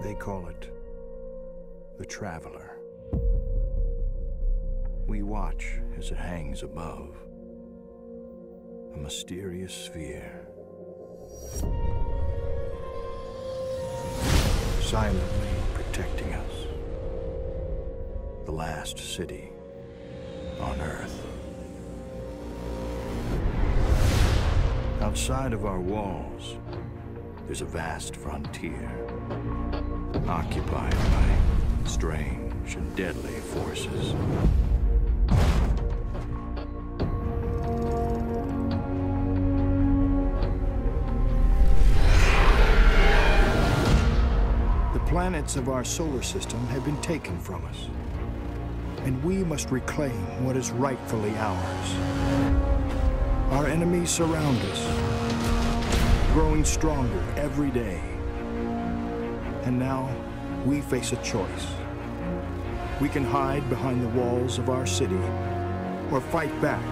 They call it the Traveler. We watch as it hangs above, a mysterious sphere, silently protecting us. The last city on Earth. Outside of our walls, there's a vast frontier, occupied by strange and deadly forces. The planets of our solar system have been taken from us, and we must reclaim what is rightfully ours. Our enemies surround us, growing stronger every day. And now, we face a choice. We can hide behind the walls of our city, or fight back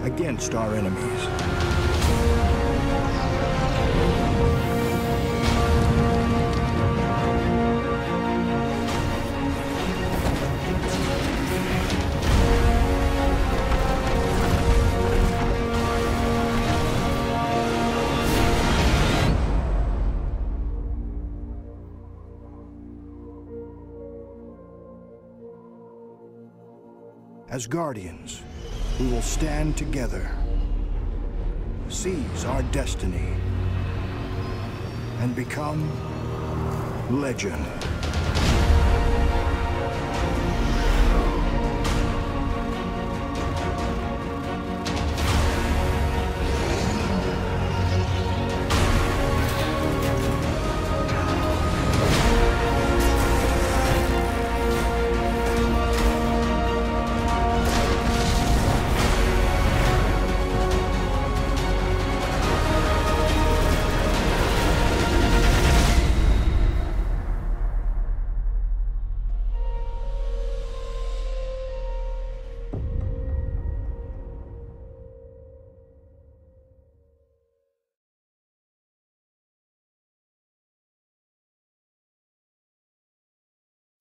against our enemies. As guardians, we will stand together, seize our destiny, and become legend.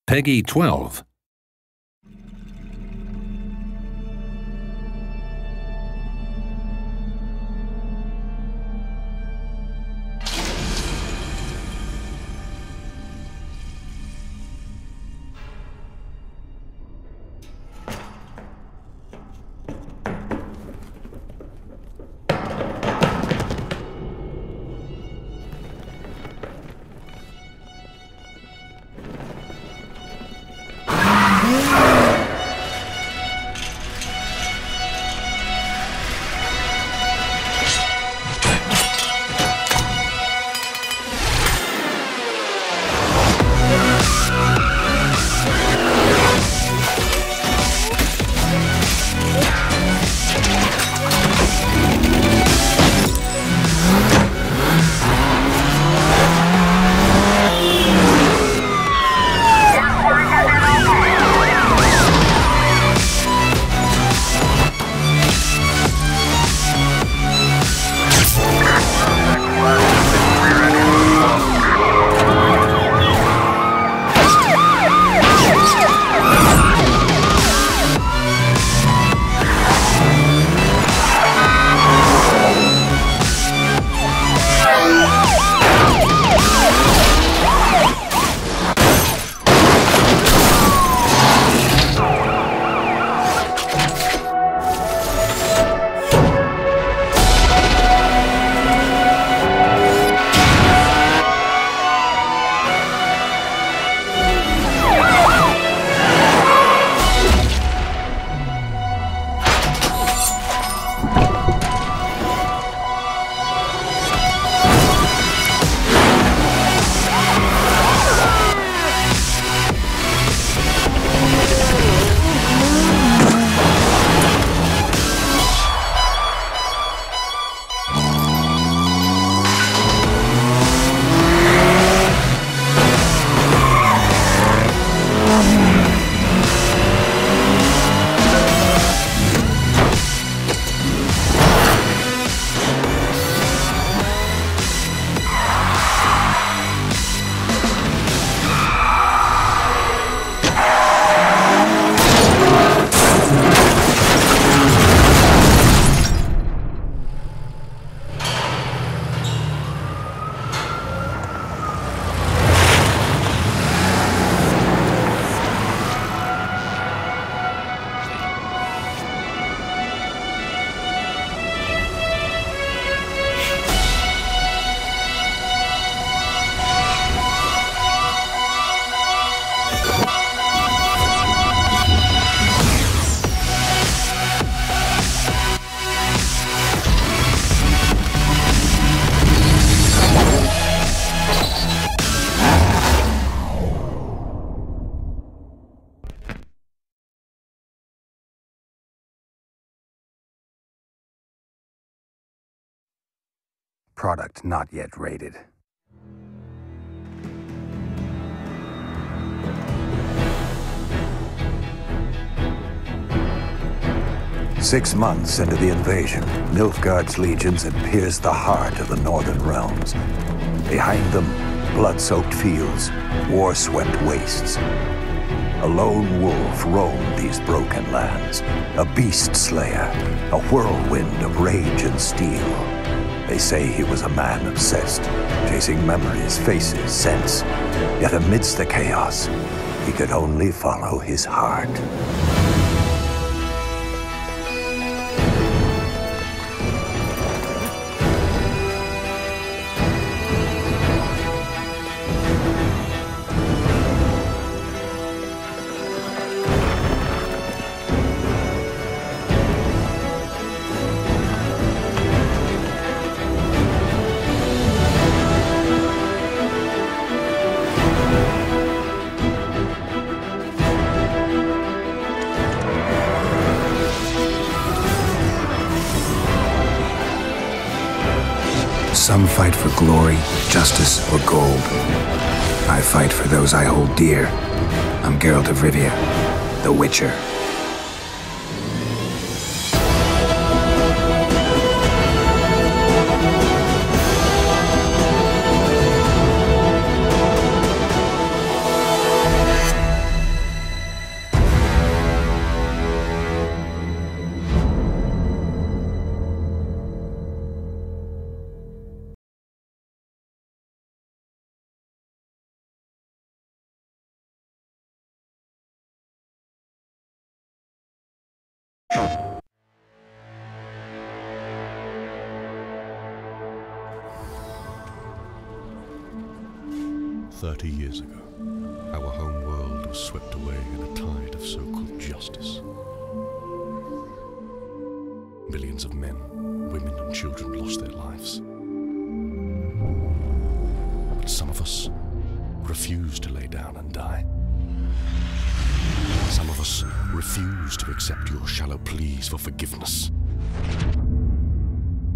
Peggy 12. Product not yet rated. Six months into the invasion, Nilfgaard's legions had pierced the heart of the northern realms. Behind them, blood-soaked fields, war-swept wastes. A lone wolf roamed these broken lands, a beast slayer, a whirlwind of rage and steel. They say he was a man obsessed, chasing memories, faces, scents. Yet amidst the chaos, he could only follow his heart. Some fight for glory, justice, or gold. I fight for those I hold dear. I'm Geralt of Rivia, the Witcher. Years ago, our home world was swept away in a tide of so-called justice. Millions of men, women and children lost their lives. But some of us refused to lay down and die. Some of us refused to accept your shallow pleas for forgiveness.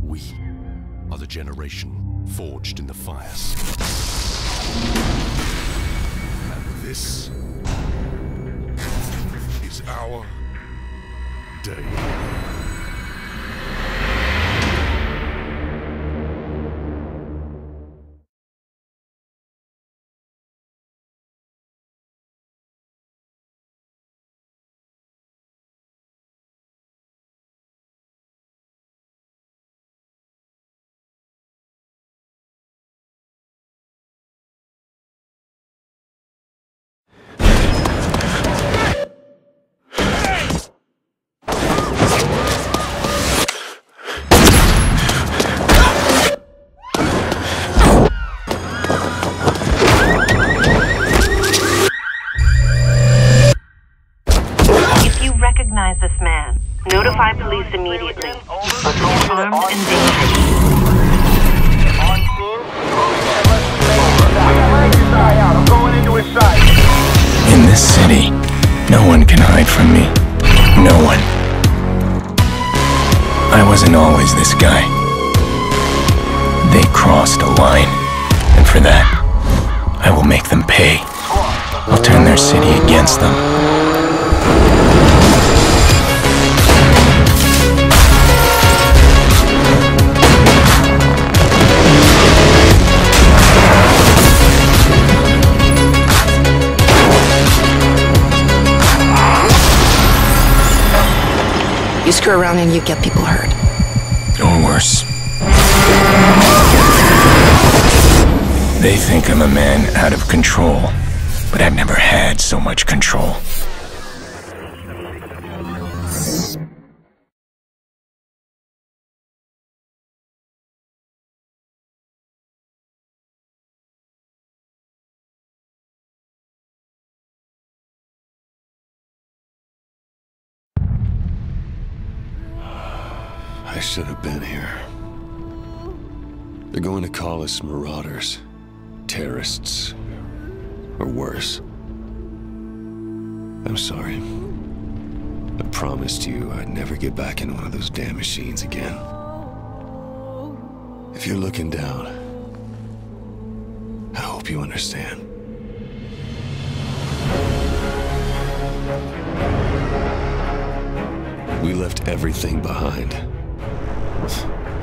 We are the generation forged in the fires. And this is our day. This man. Notify police immediately. He's armed and dangerous. In this city, no one can hide from me. No one. I wasn't always this guy. They crossed a line, and for that, I will make them pay. I'll turn their city against them. You screw around and you get people hurt. Or worse. They think I'm a man out of control, but I've never had so much control. I should have been here. They're going to call us marauders, terrorists, or worse. I'm sorry. I promised you I'd never get back in one of those damn machines again. If If you're looking down, I hope you understand. We left everything behind.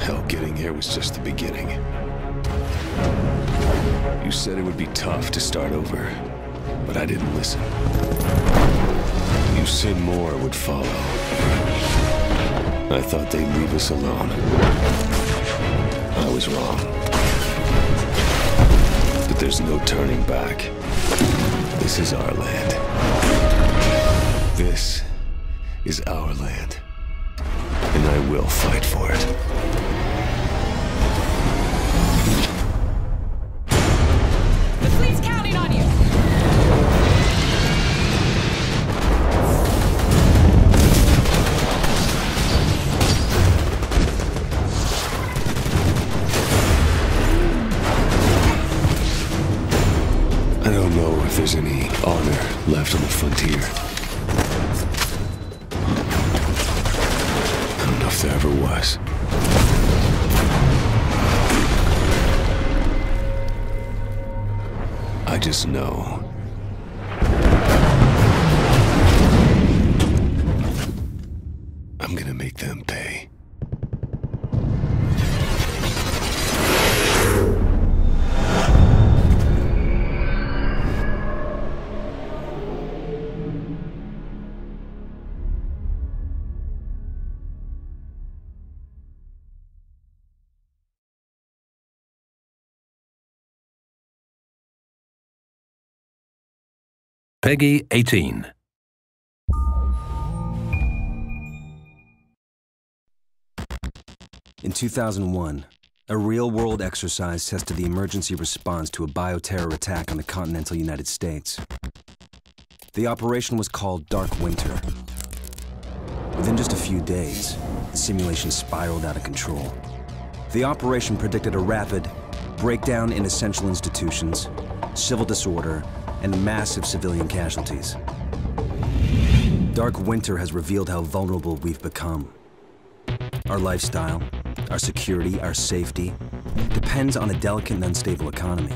Hell, getting here was just the beginning. You said it would be tough to start over, but I didn't listen. You said more would follow. I thought they'd leave us alone. I was wrong. But there's no turning back. This is our land. This is our land. And I will fight for it. The fleet's counting on you! I don't know if there's any honor left on the frontier. I don't know if there ever was. I just know I'm gonna make them pay. Peggy 18. In 2001, a real-world exercise tested the emergency response to a bioterror attack on the continental United States. The operation was called Dark Winter. Within just a few days, the simulation spiraled out of control. The operation predicted a rapid breakdown in essential institutions, civil disorder, and massive civilian casualties. Dark Winter has revealed how vulnerable we've become. Our lifestyle, our security, our safety depends on a delicate and unstable economy.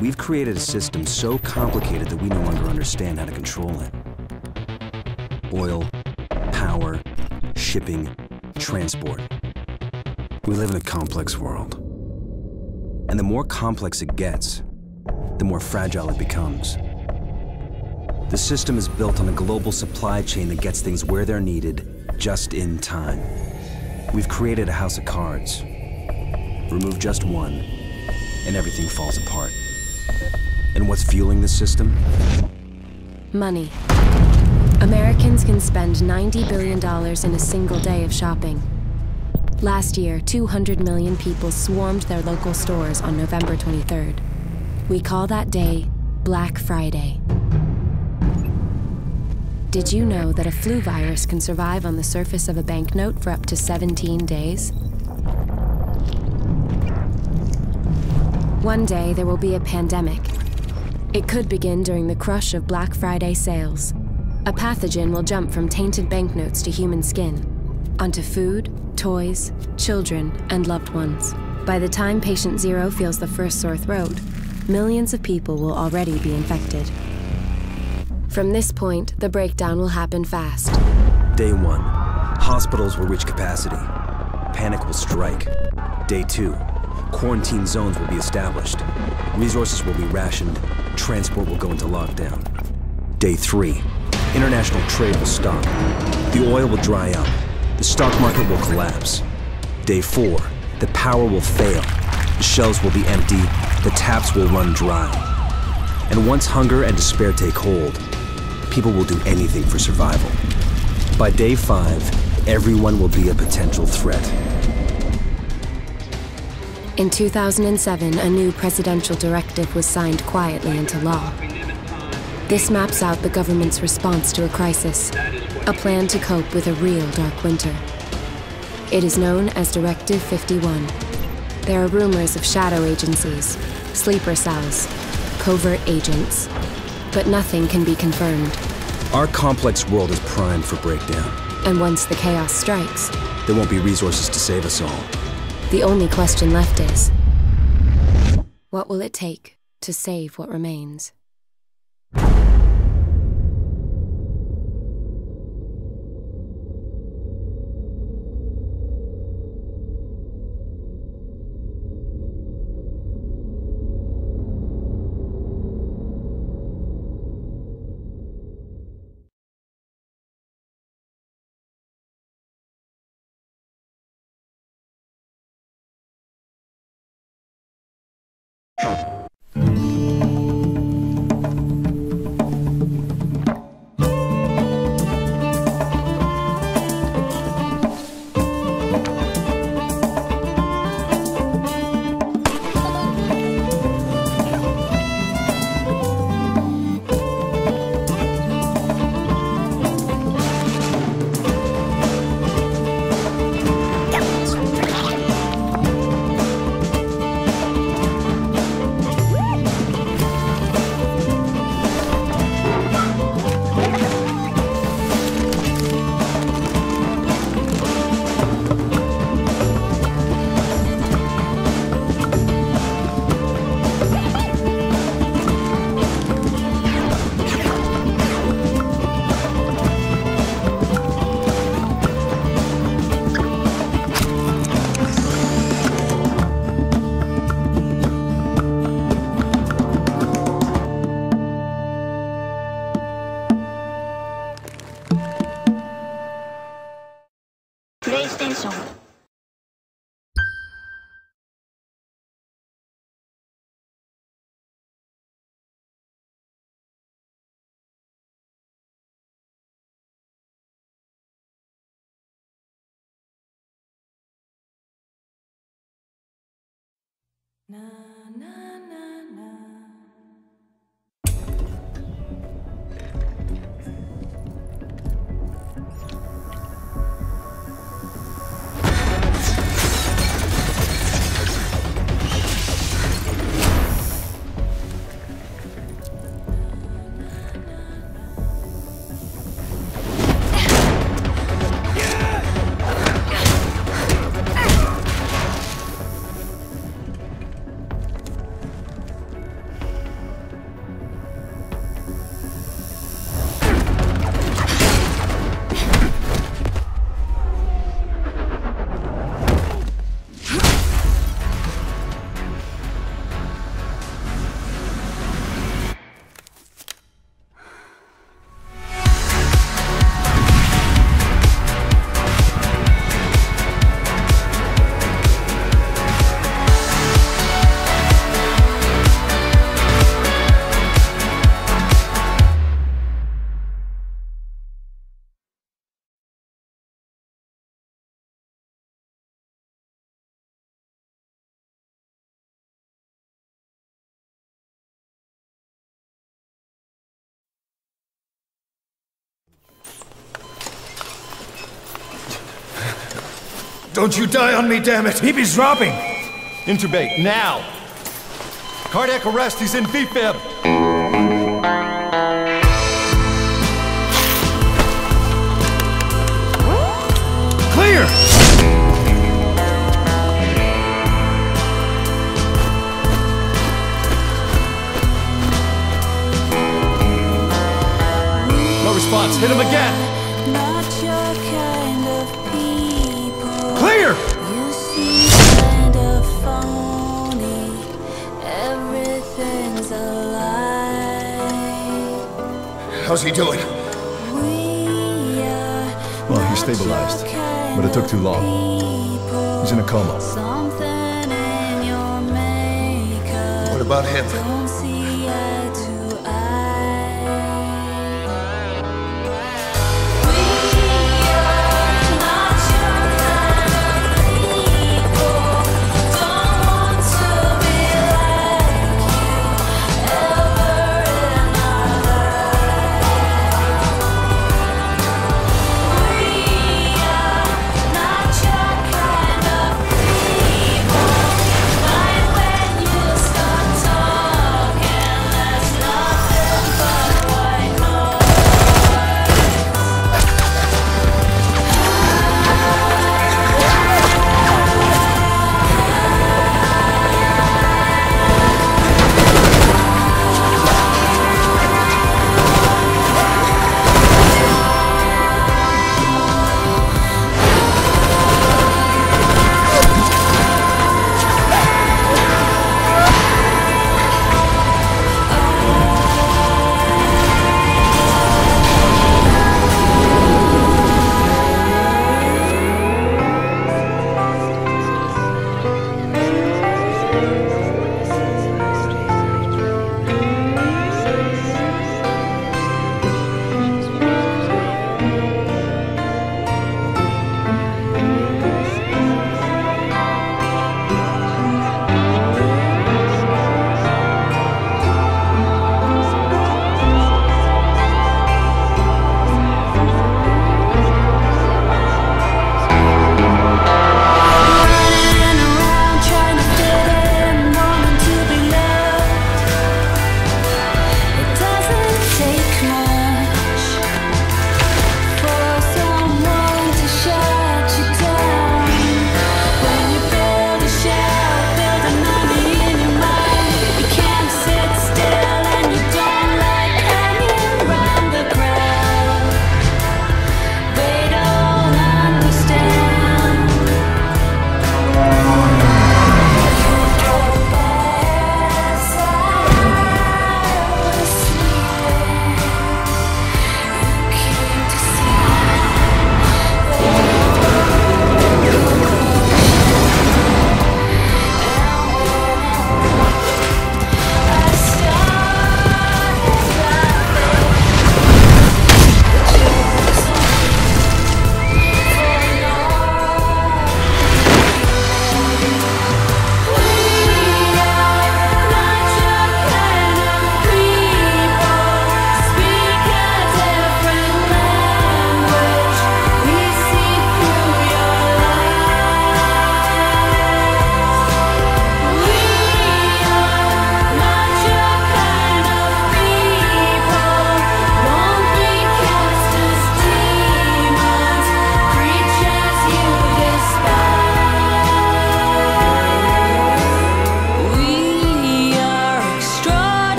We've created a system so complicated that we no longer understand how to control it. Oil, power, shipping, transport. We live in a complex world. And the more complex it gets, the more fragile it becomes. The system is built on a global supply chain that gets things where they're needed, just in time. We've created a house of cards. Remove just one, and everything falls apart. And what's fueling this system? Money. Americans can spend $90 billion in a single day of shopping. Last year, 200 million people swarmed their local stores on November 23rd. We call that day Black Friday. Did you know that a flu virus can survive on the surface of a banknote for up to 17 days? One day there will be a pandemic. It could begin during the crush of Black Friday sales. A pathogen will jump from tainted banknotes to human skin, onto food, toys, children, and loved ones. By the time patient zero feels the first sore throat, millions of people will already be infected. From this point, the breakdown will happen fast. Day 1, hospitals will reach capacity. Panic will strike. Day 2, quarantine zones will be established. Resources will be rationed. Transport will go into lockdown. Day 3, international trade will stop. The oil will dry up. The stock market will collapse. Day 4, the power will fail. The shelves will be empty. The taps will run dry. And once hunger and despair take hold, people will do anything for survival. By day 5, everyone will be a potential threat. In 2007, a new presidential directive was signed quietly into law. This maps out the government's response to a crisis, a plan to cope with a real dark winter. It is known as Directive 51. There are rumors of shadow agencies, sleeper cells, covert agents, but nothing can be confirmed. Our complex world is primed for breakdown. And once the chaos strikes, there won't be resources to save us all. The only question left is, what will it take to save what remains? Don't you die on me, damn it! He be dropping! Intubate, now! Cardiac arrest, he's in VFib! Clear! No response, hit him again! Clear! You seem kind of phony. Everything's a lie. How's he doing? Well, he's stabilized, but it took too long. He's in a coma. What about him? Don't see eye to eye. We are not your kind of people. Don't want to be like you ever in our lives. We are not your kind of people. Mind when you start talking.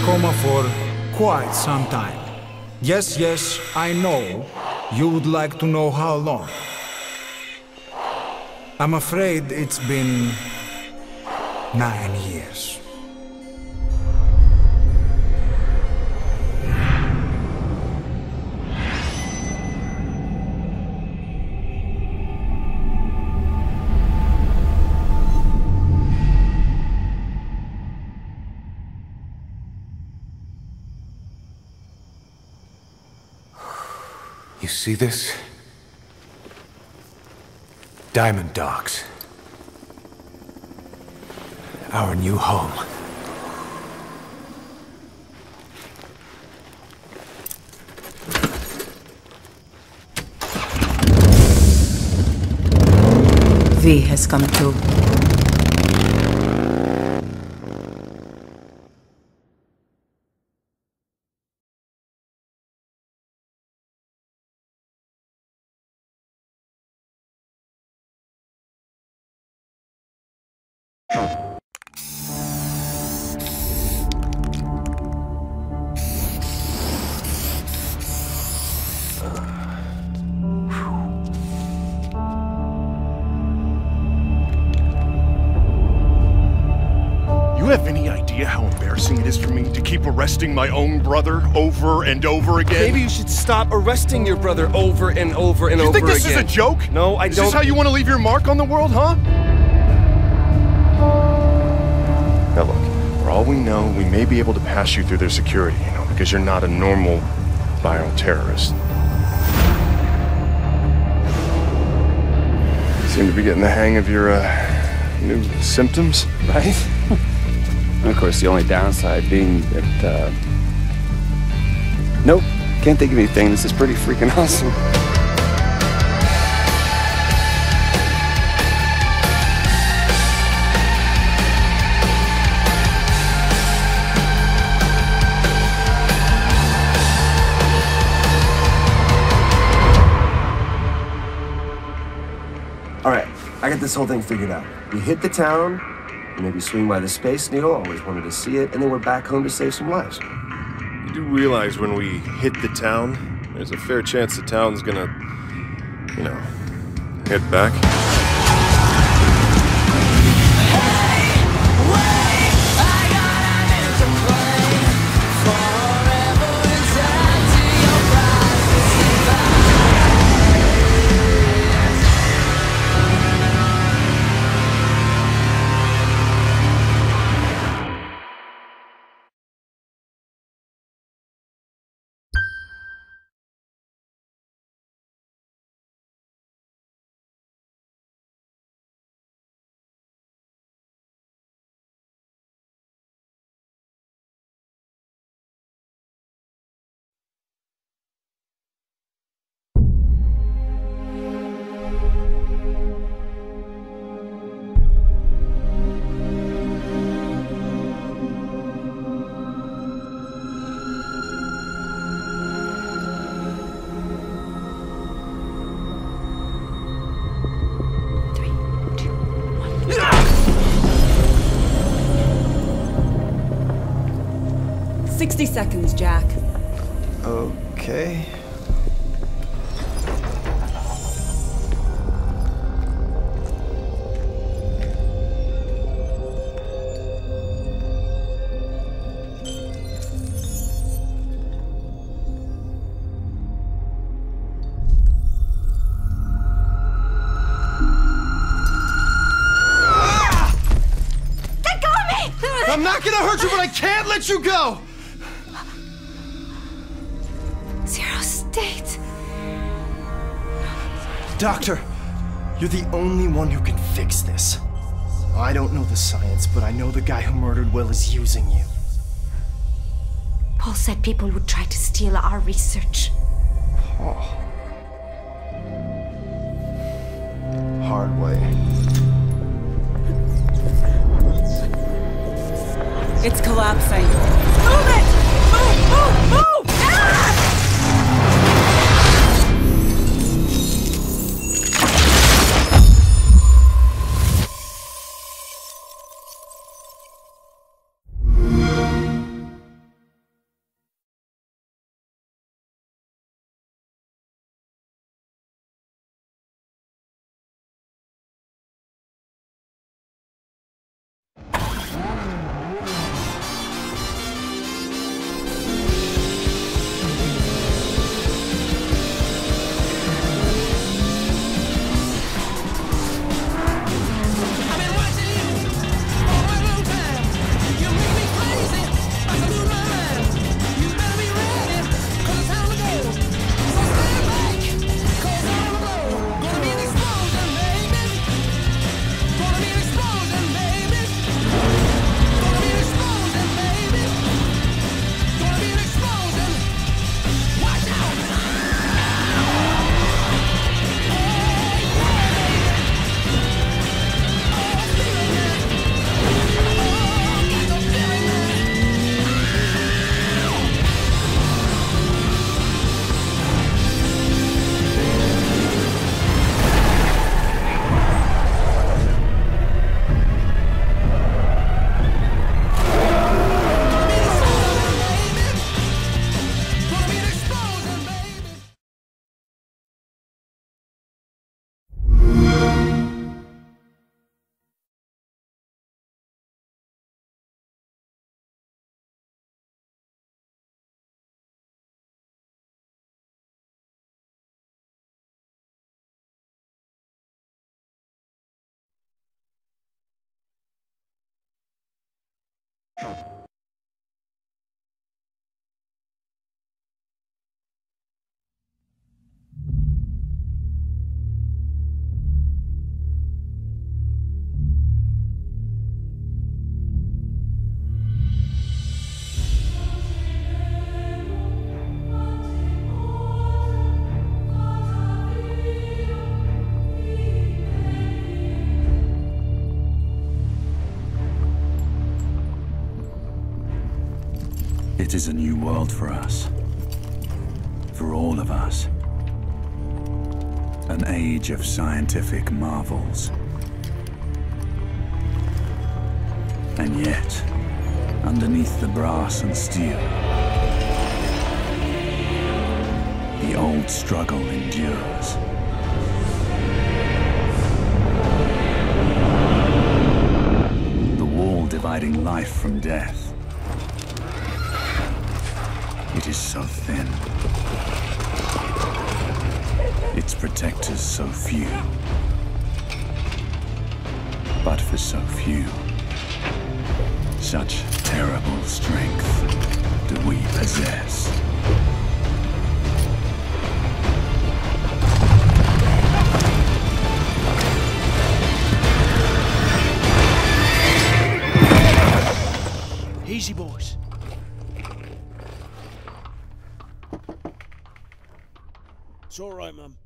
coma for quite some time. Yes, yes, I know. You would like to know how long. I'm afraid it's been 9 years. You see this? Diamond Docks. Our new home. V has come too. You have any idea how embarrassing it is for me to keep arresting my own brother over and over again? Maybe you should stop arresting your brother over and over and over again. You think this is a joke? No, I don't. Is this how you want to leave your mark on the world, huh? Now look, for all we know, we may be able to pass you through their security, you know, because you're not a normal bioterrorist. You seem to be getting the hang of your, new symptoms. Right? And of course, the only downside being that, nope, can't think of anything. This is pretty freaking awesome. Alright, I got this whole thing figured out. We hit the town, maybe swing by the Space Needle, always wanted to see it, and then we're back home to save some lives. You do realize when we hit the town, there's a fair chance the town's gonna, you know, hit back? Seconds, Jack. Okay. Let go of me! I'm not gonna hurt you, but I can't let you go! Doctor, you're the only one who can fix this. I don't know the science, but I know the guy who murdered Will is using you. Paul said people would try to steal our research. Paul. Hard way. It's collapsing. Move it! Move, move, move! Ah! It is a new world for us. For all of us. An age of scientific marvels. And yet, underneath the brass and steel, the old struggle endures. The wall dividing life from death. It is so thin. Its protectors so few. But for so few, such terrible strength do we possess. Easy, boys. It's all right, Mum.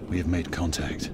We have made contact.